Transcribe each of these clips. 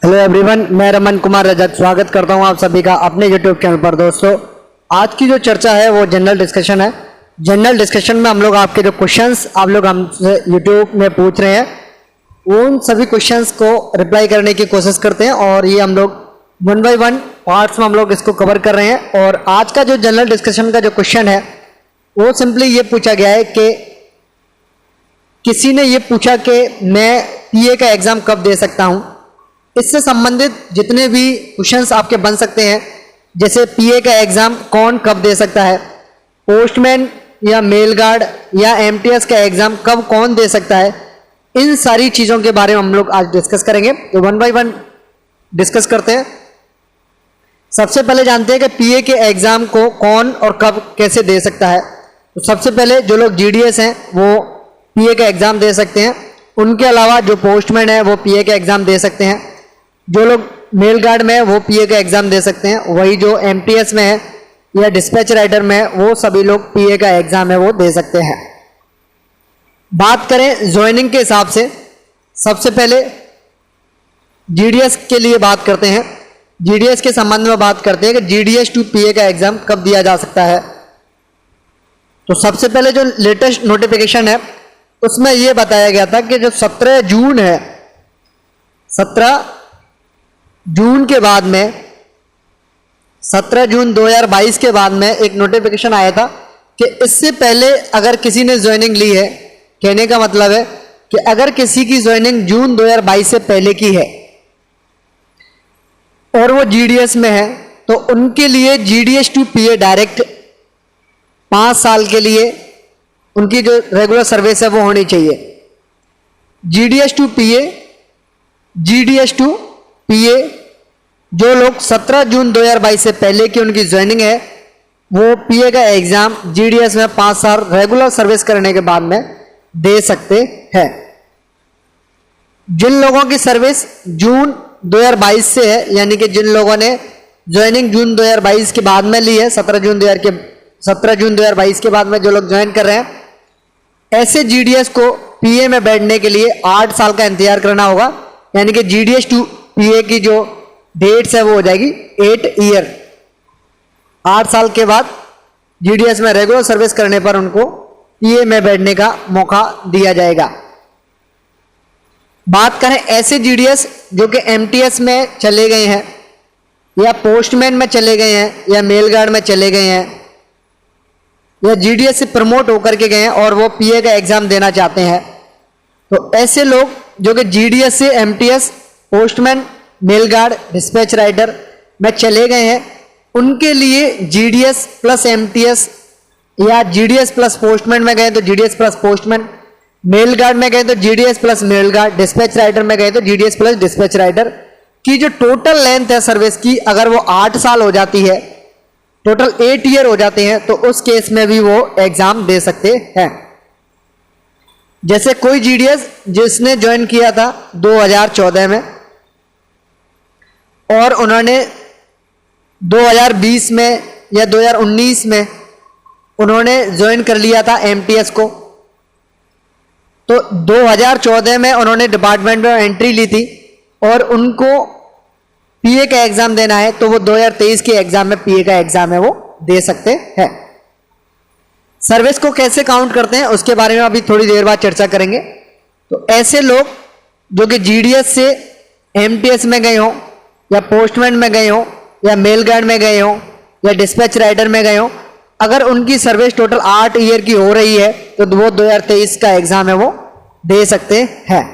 Hello everyone, मैं रमन कुमार रजक स्वागत करता हूं आप सभी का अपने यूट्यूब चैनल पर। दोस्तों, आज की जो चर्चा है वो जनरल डिस्कशन है। जनरल डिस्कशन में हम लोग आपके जो क्वेश्चंस आप लोग हमसे यूट्यूब में पूछ रहे हैं उन सभी क्वेश्चंस को रिप्लाई करने की कोशिश करते हैं और ये हम लोग वन बाय वन पार्ट्स में हम लोग इसको कवर कर रहे हैं। और आज का जो जनरल डिस्कशन का जो क्वेश्चन है वो सिंपली ये पूछा गया है कि किसी ने ये पूछा कि मैं पीए का एग्जाम कब दे सकता हूं। इससे संबंधित जितने भी क्वेश्चंस आपके बन सकते हैं, जैसे पीए का एग्जाम कौन कब दे सकता है, पोस्टमैन या मेल गार्ड या एमटीएस का एग्जाम कब कौन दे सकता है, इन सारी चीज़ों के बारे में हम लोग आज डिस्कस करेंगे। तो वन बाय वन डिस्कस करते हैं। सबसे पहले जानते हैं कि पीए के एग्जाम को कौन और कब कैसे दे सकता है। तो सबसे पहले जो लोग जीडीएस हैं वो पीए का एग्जाम दे सकते हैं। उनके अलावा जो पोस्टमैन है वो पीए का एग्जाम दे सकते हैं। जो लोग मेल गार्ड में है वो पीए का एग्जाम दे सकते हैं। वही जो एमटीएस में है या डिस्पैच राइटर में है वो सभी लोग पीए का एग्जाम है वो दे सकते हैं। बात करें ज्वाइनिंग के हिसाब से, सबसे पहले जीडीएस के लिए बात करते हैं। जीडीएस के संबंध में बात करते हैं कि जीडीएस टू पीए का एग्जाम कब दिया जा सकता है। तो सबसे पहले जो लेटेस्ट नोटिफिकेशन है उसमें यह बताया गया था कि जो 17 जून है, 17 जून के बाद में 17 जून 2022 के बाद में एक नोटिफिकेशन आया था कि इससे पहले अगर किसी ने ज्वाइनिंग ली है, कहने का मतलब है कि अगर किसी की ज्वाइनिंग जून 2022 से पहले की है और वो जीडीएस में है तो उनके लिए जीडीएस टू पीए डायरेक्ट 5 साल के लिए उनकी जो रेगुलर सर्विस है वो होनी चाहिए। GDS to PA, GDS to PA जो लोग 17 जून 2022 से पहले की उनकी ज्वाइनिंग है वो पीए का एग्जाम जीडीएस में 5 साल रेगुलर सर्विस करने के बाद में दे सकते हैं। जिन लोगों की सर्विस जून 2022 से है, यानी कि जिन लोगों ने ज्वाइनिंग जून 2022 के बाद में ली है, 17 जून 2022 के बाद में जो लोग ज्वाइन कर रहे हैं, ऐसे जीडीएस को पीए में बैठने के लिए 8 साल का इंतजार करना होगा। यानी कि जीडीएस टू पीए की जो डेट्स है वो हो जाएगी 8 ईयर। 8 साल के बाद जीडीएस में रेगुलर सर्विस करने पर उनको पीए में बैठने का मौका दिया जाएगा। बात करें ऐसे जीडीएस जो कि एमटीएस में चले गए हैं या पोस्टमैन में चले गए हैं या मेल गार्ड में चले गए हैं या जीडीएस से प्रमोट होकर के गए हैं और वो पीए का एग्जाम देना चाहते हैं, तो ऐसे लोग जो कि जीडीएस से MTS, postman, mail guard, dispatch writer में चले गए हैं, उनके लिए जीडीएस प्लस एमटीएस या जीडीएस प्लस पोस्टमैन में गए तो GDS plus postman, mail guard में गए तो GDS plus mail guard, dispatch writer में गए तो जीडीएस प्लस डिस्पैच राइटर की जो टोटल लेंथ है सर्विस की, अगर वो 8 साल हो जाती है, टोटल 8 ईयर हो जाते हैं, तो उस केस में भी वो एग्जाम दे सकते हैं। जैसे कोई जीडीएस जिसने ज्वाइन किया था 2014 में और उन्होंने 2020 में या 2019 में उन्होंने ज्वाइन कर लिया था एमटीएस को, तो 2014 में उन्होंने डिपार्टमेंट में एंट्री ली थी और उनको पीए का एग्जाम देना है, तो वो 2023 के एग्जाम में पीए का एग्जाम है वो दे सकते हैं। सर्विस को कैसे काउंट करते हैं उसके बारे में अभी थोड़ी देर बाद चर्चा करेंगे। तो ऐसे लोग जो कि जीडीएस से एमटीएस में गए हो या पोस्टमैन में गए हो या मेल गार्ड में गए हो या डिस्पैच राइटर में गए हो, अगर उनकी सर्विस टोटल 8 ईयर की हो रही है तो वो 2023 का एग्जाम है वो दे सकते हैं।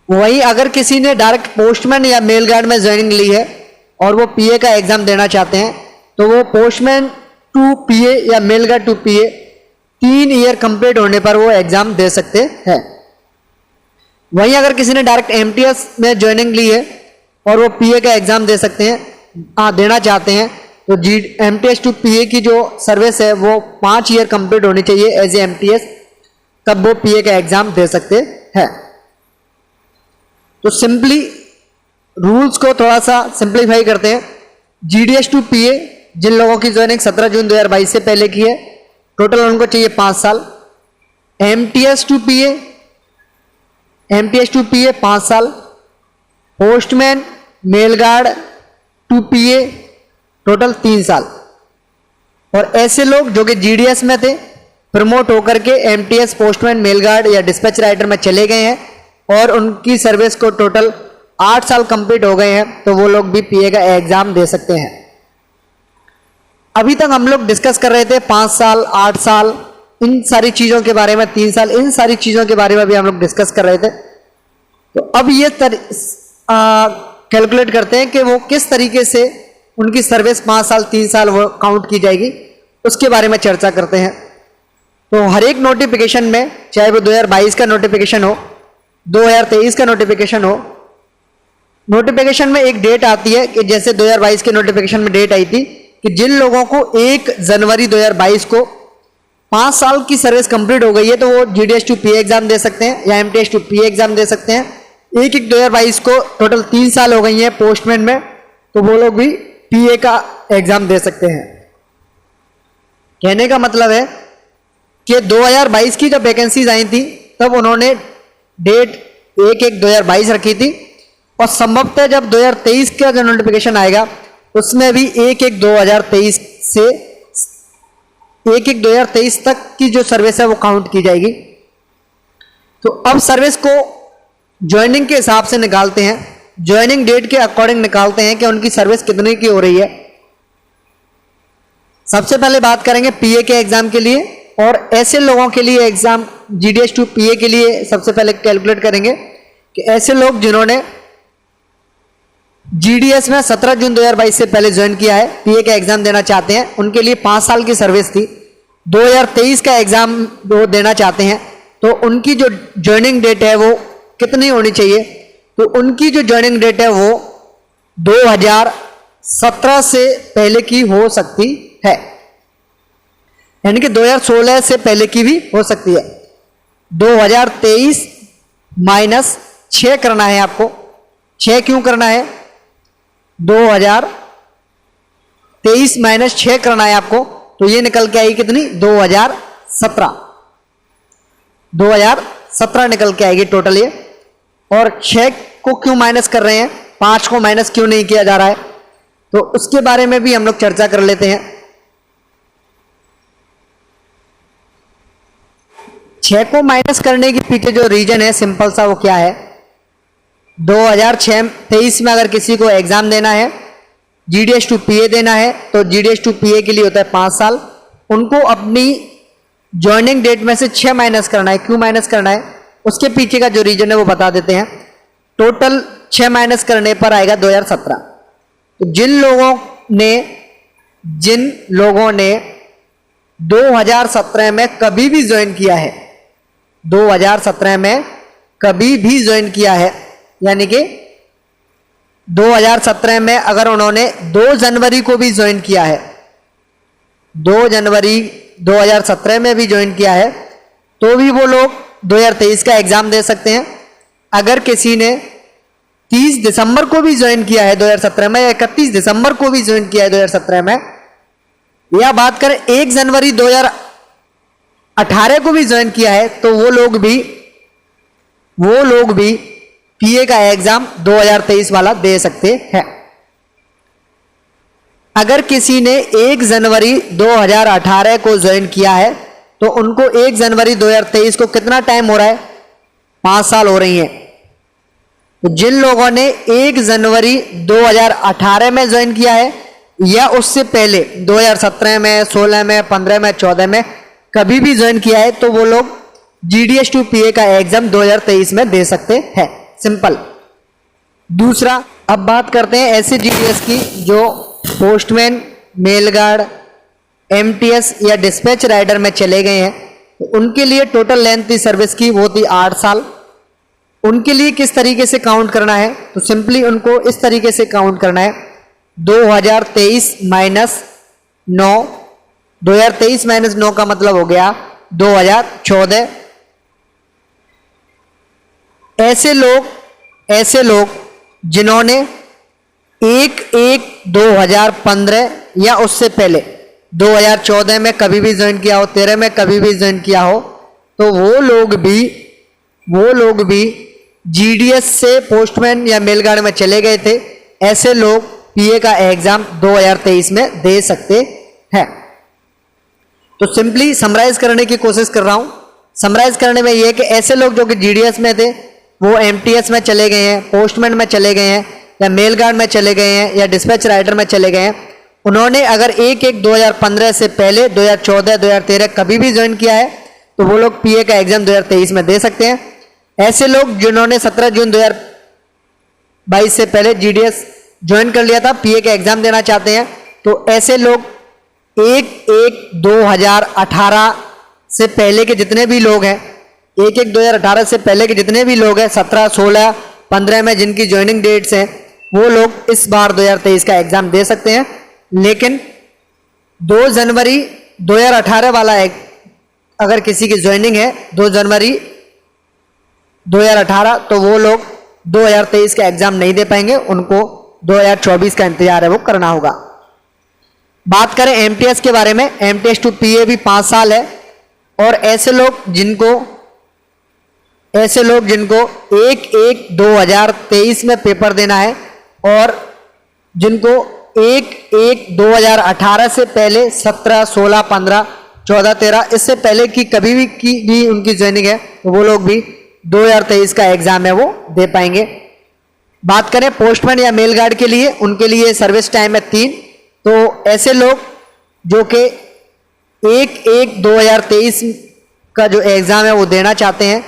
वहीं अगर किसी ने डायरेक्ट पोस्टमैन या मेल गार्ड में ज्वाइनिंग ली है और वो पीए का एग्जाम देना चाहते हैं तो वो पोस्टमैन टू पीए या mail guard to PA 3 year complete होने पर वो एग्जाम दे सकते हैं। वहीं अगर किसी ने डायरेक्ट एमटीएस में ज्वाइनिंग ली है और वो पीए का एग्जाम दे सकते हैं, देना चाहते हैं, तो एमटीएस टू पीए की जो सर्विस है वो 5 ईयर कंप्लीट होनी चाहिए एज ए एमटीएस, तब वो पीए का एग्जाम दे सकते हैं। तो सिंपली रूल्स को थोड़ा सा सिंप्लीफाई करते हैं। जीडीएस टू पीए जिन लोगों की ज्वाइनिंग 17 जून 2022 से पहले की है, टोटल उनको चाहिए 5 साल। एमटीएस टू पीए 5 साल, postman, mail guard, 2 PA, total 3 साल। और ऐसे लोग जो कि GDS में थे, प्रमोट होकर के MTS, पोस्टमैन, मेल गार्ड या डिस्पैच राइटर में चले गए हैं और उनकी सर्विस को टोटल 8 साल कंप्लीट हो गए हैं, तो वो लोग भी PA का एग्जाम दे सकते हैं। अभी तक हम लोग डिस्कस कर रहे थे 5 साल, 8 साल, इन सारी चीजों के बारे में, 3 साल, इन सारी चीजों के बारे में भी हम लोग डिस्कस कर रहे थे। तो अब ये कैलकुलेट करते हैं कि वो किस तरीके से उनकी सर्विस 5 साल, 3 साल वो काउंट की जाएगी, उसके बारे में चर्चा करते हैं। तो हर एक नोटिफिकेशन में, चाहे वो 2022 का नोटिफिकेशन हो, 2023 का नोटिफिकेशन हो, नोटिफिकेशन में एक डेट आती है कि जैसे 2022 के नोटिफिकेशन में डेट आई थी कि जिन लोगों को 1 जनवरी 2022 को 5 साल की सर्विस कंप्लीट हो गई है, तो वो GDS to PA एग्जाम दे सकते हैं या MTS to PA एग्जाम दे सकते हैं। 1/1/2022 को टोटल 3 साल हो गई हैं पोस्टमैन में, तो वो लोग भी PA का एग्जाम दे सकते हैं। कहने का मतलब है कि 2022 की जब वैकेंसीज आई थी, तब उन्होंने डेट 1/1/2022 रखी थी, और संभवतः जब 2023 का जो नोटिफिकेशन आएगा, उसमें भी 1/1/2023 से 1/1/2023 तक की जो सर्विस है वो काउंट की जाएगी। तो अब सर्विस को ज्वाइनिंग के हिसाब से निकालते हैं, ज्वाइनिंग डेट के अकॉर्डिंग निकालते हैं कि उनकी सर्विस कितने की हो रही है। सबसे पहले बात करेंगे PA के एग्जाम के लिए, और ऐसे लोगों के लिए एग्जाम GDS to PA के लिए सबसे पहले कैलकुलेट करेंगे कि ऐसे लोग जिन्होंने GDS में 17 जून 2022 से पहले ज्वाइन किया है, PA का एग्जाम देना चाहते हैं, उनके लिए 5 साल की सर्विस थी, 2023 का एग्जाम वो देना चाहते हैं, तो उनकी जो ज्वाइनिंग डेट है वो कितनी होनी चाहिए? तो उनकी जो ज्वाइनिंग डेट है वो 2017 से पहले की हो सकती है, यानी कि 2016 से पहले की भी हो सकती है। 2023 माइनस 6 करना है आपको। 6 क्यों करना है? 2023 माइनस 6 करना है आपको, तो ये निकल के आएगी कितनी? 2017 निकल के आएगी टोटल ये। और 6 को क्यों माइनस कर रहे हैं, 5 को माइनस क्यों नहीं किया जा रहा है, तो उसके बारे में भी हम लोग चर्चा कर लेते हैं। 6 को माइनस करने के पीछे जो रीजन है, सिंपल सा, वो क्या है? 2023 में अगर किसी को एग्जाम देना है, GDS to PA देना है, तो GDS to PA के लिए होता है 5 साल। उनको अपनी ज्वाइनिंग डेट में से 6 माइनस करना है। क्यों माइनस करना है, उसके पीछे का जो रीजन है वो बता देते हैं। टोटल 6 माइनस करने पर आएगा 2017। तो जिन लोगों ने 2017 में कभी भी ज्वाइन किया है, 2017 में कभी भी ज्वाइन किया है, यानी कि 2017 में अगर उन्होंने 2 जनवरी को भी ज्वाइन किया है, 2 जनवरी 2017 में भी ज्वाइन किया है, तो भी वो लोग 2023 का एग्जाम दे सकते हैं। अगर किसी ने 30 दिसंबर को भी ज्वाइन किया है 2017 में, या 31 दिसंबर को भी ज्वाइन किया है 2017 में, या बात करें 1 जनवरी 2018 को भी ज्वाइन किया है, तो वो लोग भी PA का एग्जाम 2023 वाला दे सकते हैं। अगर किसी ने 1 जनवरी 2018 को ज्वाइन किया है, तो उनको 1 जनवरी 2023 को कितना टाइम हो रहा है? 5 साल हो रही है। तो जिन लोगों ने 1 जनवरी 2018 में ज्वाइन किया है, या उससे पहले 2017 में, 16 में, 15 में, 14 में कभी भी ज्वाइन किया है, तो वो लोग GDS to PA का एग्जाम 2023 में दे सकते हैं। सिंपल। दूसरा, अब बात करते हैं ऐसे GDS की जो पोस्टमैन, मेल गार्ड, MTS या डिस्पैच राइडर में चले गए हैं, तो उनके लिए टोटल लेंथ थी सर्विस की वो थी 8 साल। उनके लिए किस तरीके से काउंट करना है? तो सिंपली उनको इस तरीके से काउंट करना है, 2023 माइनस 9। 2023 माइनस 9 का मतलब हो गया 2014। ऐसे लोग जिन्होंने 1/1/2015 या उससे पहले 2014 में कभी भी ज्वाइन किया हो, 13 में कभी भी ज्वाइन किया हो, तो वो लोग भी जीडीएस से पोस्टमैन या मेलगार्ड में चले गए थे, ऐसे लोग पीए का एग्जाम 2023 में दे सकते हैं। तो सिंपली समराइज करने की कोशिश कर रहा हूं। समराइज करने में यह कि ऐसे लोग जो कि जीडीएस में थे वो एमटीएस में चले गए हैं, पोस्टमैन में चले गए हैं, या मेलगार्ड में चले गए हैं, या डिस्पैच राइटर में चले गए हैं, उन्होंने अगर 1/1/2015 से पहले 2014 2013 कभी भी ज्वाइन किया है तो वो लोग पीए का एग्जाम 2023 में दे सकते हैं। ऐसे लोग जिन्होंने 17 जून 2022 से पहले जीडीएस ज्वाइन कर लिया था, पीए का एग्जाम देना चाहते हैं, तो ऐसे लोग 1/1/2018 से पहले के जितने भी लोग हैं, 1/1/2018 से पहले के जितने भी लोग हैं, 17, 16, 15 में जिनकी ज्वाइनिंग डेट्स हैं, वो लोग इस बार 2023 का एग्जाम दे सकते हैं। लेकिन 2 जनवरी 2018 वाला अगर किसी की ज्वाइनिंग है 2 जनवरी 2018, तो वो लोग 2023 का एग्जाम नहीं दे पाएंगे, उनको 2024 का इंतजार है वो करना होगा। बात करें एमटीएस के बारे में, एमटीएस टू पीए भी 5 साल है, और ऐसे लोग जिनको 1/1/2023 में पेपर देना है, और जिनको 1/1/2018 से पहले 17, 16, 15, 14, 13 इससे पहले की कभी भी उनकी ज्वाइनिंग है, तो वो लोग भी 2023 का एग्जाम है वो दे पाएंगे। बात करें पोस्टमैन या मेलगार्ड के लिए, उनके लिए सर्विस टाइम है 3। तो ऐसे लोग जो कि 1/1/2023 का जो एग्जाम है वो देना चाहते हैं,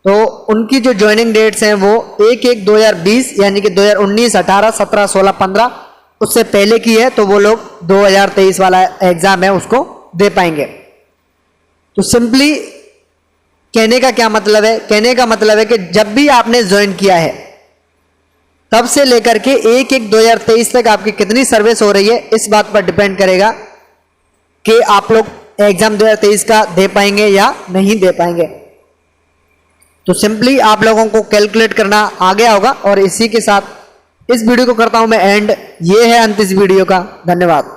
तो उनकी जो ज्वाइनिंग डेट्स हैं वो 1/1/2020 यानी कि 2019, 18, 17, 16, 15 उससे पहले की है, तो वो लोग 2023 वाला एग्जाम है उसको दे पाएंगे। तो सिंपली कहने का क्या मतलब है? कहने का मतलब है कि जब भी आपने ज्वाइन किया है तब से लेकर के 1/1/2023 तक आपकी कितनी सर्विस हो रही है, इस बात पर डिपेंड करेगा कि आप लोग एग्जाम 2023 का दे पाएंगे या नहीं दे पाएंगे। तो सिंपली आप लोगों को कैलकुलेट करना आ गया होगा, और इसी के साथ इस वीडियो को करता हूं मैं एंड। ये है अंत इस वीडियो का। धन्यवाद।